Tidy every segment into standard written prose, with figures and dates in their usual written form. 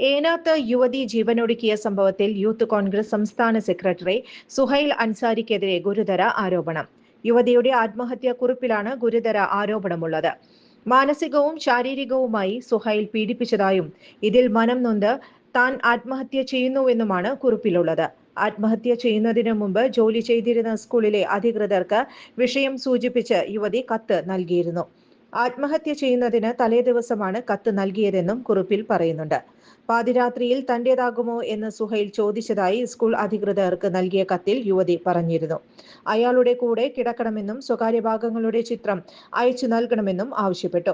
ഏനാത്ത് യുവതി ജീവനൊടുക്കിയ സംഭവത്തിൽ യൂത്ത് കോൺഗ്രസ് സംസ്ഥാന സെക്രട്ടറി സുഹൈൽ അൻസാരിക്കെതിരെ ഗുരുതര ആരോപണം. യുവതിയുടെ ആത്മഹത്യാക്കുറിപ്പിലാണ് ഗുരുതര ആരോപണമുള്ളത്. മാനസികവും ശാരീരികവുമായി സുഹൈൽ പീഡിപ്പിച്ചതായും ഇതിൽ മനം നൊന്ത് താൻ ആത്മഹത്യ ചെയ്യുന്നുവെന്നുമാണ് കുറിപ്പിലുള്ളത്. ആത്മഹത്യ ചെയ്യുന്നതിനു മുമ്പ് ജോലി ചെയ്തിരുന്ന സ്കൂളിലെ അധികൃതർക്ക് വിഷയം സൂചിപ്പിച്ച് യുവതി കത്ത് നൽകിയിരുന്നു. ആത്മഹത്യ ചെയ്യുന്നതിന് തലേദിവസമാണ് കത്ത് നൽകിയതെന്നും കുറിപ്പിൽ പറയുന്നുണ്ട്. പാതിരാത്രിയിൽ തന്റേതാകുമോ എന്ന് സുഹൈൽ ചോദിച്ചതായി സ്കൂൾ അധികൃതർക്ക് നൽകിയ കത്തിൽ യുവതി പറഞ്ഞിരുന്നു. അയാളുടെ കൂടെ കിടക്കണമെന്നും സ്വകാര്യ ഭാഗങ്ങളുടെ ചിത്രം അയച്ചു നൽകണമെന്നും ആവശ്യപ്പെട്ടു.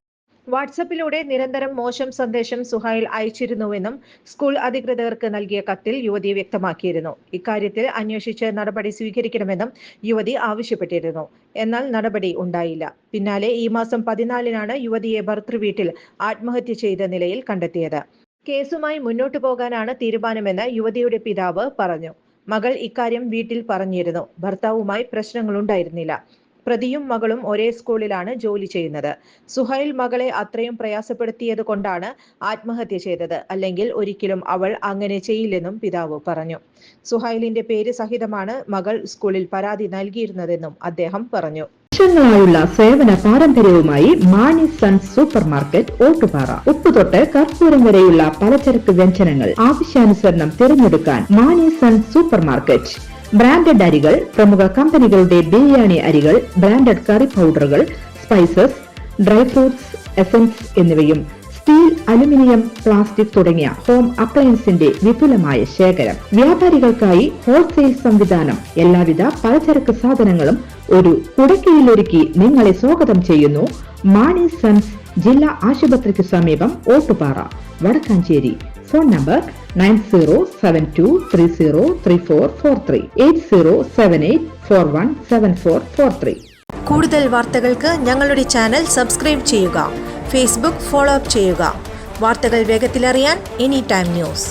വാട്സപ്പിലൂടെ നിരന്തരം മോശം സന്ദേശം സുഹൈൽ അയച്ചിരുന്നുവെന്നും സ്കൂൾ അധികൃതർക്ക് നൽകിയ കത്തിൽ യുവതി വ്യക്തമാക്കിയിരുന്നു. ഇക്കാര്യത്തിൽ അന്വേഷിച്ച് നടപടി സ്വീകരിക്കണമെന്നും യുവതി ആവശ്യപ്പെട്ടിരുന്നു. എന്നാൽ നടപടി ഉണ്ടായില്ല. പിന്നാലെ ഈ മാസം 14-നാണ് യുവതിയെ ഭർതൃവീട്ടിൽ ആത്മഹത്യ ചെയ്ത നിലയിൽ കണ്ടെത്തിയത്. കേസുമായി മുന്നോട്ടു പോകാനാണ് തീരുമാനമെന്ന് യുവതിയുടെ പിതാവ് പറഞ്ഞു. മകൾ ഇക്കാര്യം വീട്ടിൽ പറഞ്ഞിരുന്നു. ഭർത്താവുമായി പ്രശ്നങ്ങളുണ്ടായിരുന്നില്ല. പ്രതിയും മകളും ഒരേ സ്കൂളിലാണ് ജോലി ചെയ്യുന്നത്. സുഹൈൽ മകളെ അത്രയും പ്രയാസപ്പെടുത്തിയത് കൊണ്ടാണ് ആത്മഹത്യ ചെയ്തത്, അല്ലെങ്കിൽ ഒരിക്കലും അവൾ അങ്ങനെ ചെയ്യില്ലെന്നും പിതാവ് പറഞ്ഞു. സുഹൈലിന്റെ പേര് സഹിതമാണ് മകൾ സ്കൂളിൽ പരാതി നൽകിയിരുന്നതെന്നും അദ്ദേഹം പറഞ്ഞു. വർഷങ്ങളായുള്ള സേവന പാരമ്പര്യവുമായി Mani sons super market, Ottupara. ഉപ്പുതൊട്ട് കർപ്പൂരം വരെയുള്ള പലചരക്ക് വ്യഞ്ജനങ്ങൾ ആവശ്യാനുസരണം തിരഞ്ഞെടുക്കാൻ Mani sons super market. Branded അരികൾ, പ്രമുഖ കമ്പനികളുടെ ബിരിയാണി അരികൾ, ബ്രാൻഡഡ് കറി പൗഡറുകൾ, സ്പൈസസ്, ഡ്രൈ ഫ്രൂട്ട്സ്, എസൻസ് എന്നിവയും സ്റ്റീൽ, അലുമിനിയം, പ്ലാസ്റ്റിക് തുടങ്ങിയ ഹോം അപ്ലയൻസിന്റെ വിപുലമായ ശേഖരം. വ്യാപാരികൾക്കായി ഹോൾസെയിൽ സംവിധാനം. എല്ലാവിധ പലചരക്ക് സാധനങ്ങളും ഒരു കുടക്കീഴിലൊരുക്കി നിങ്ങളെ സ്വാഗതം ചെയ്യുന്നു മാണി സൺസ്, ജില്ലാ ആശുപത്രിക്ക് സമീപം, ഓട്ടുപാറ, വടക്കാഞ്ചേരി. Phone number 9072303443, 8078417443. കൂടുതൽ വാർത്തകൾക്ക് ഞങ്ങളുടെ ചാനൽ സബ്സ്ക്രൈബ് ചെയ്യുക. ഫേസ്ബുക്ക് ഫോളോ അപ്പ് ചെയ്യുക. വാർത്തകൾ വേഗത്തിലറിയാൻ എനി ടൈം ന്യൂസ്.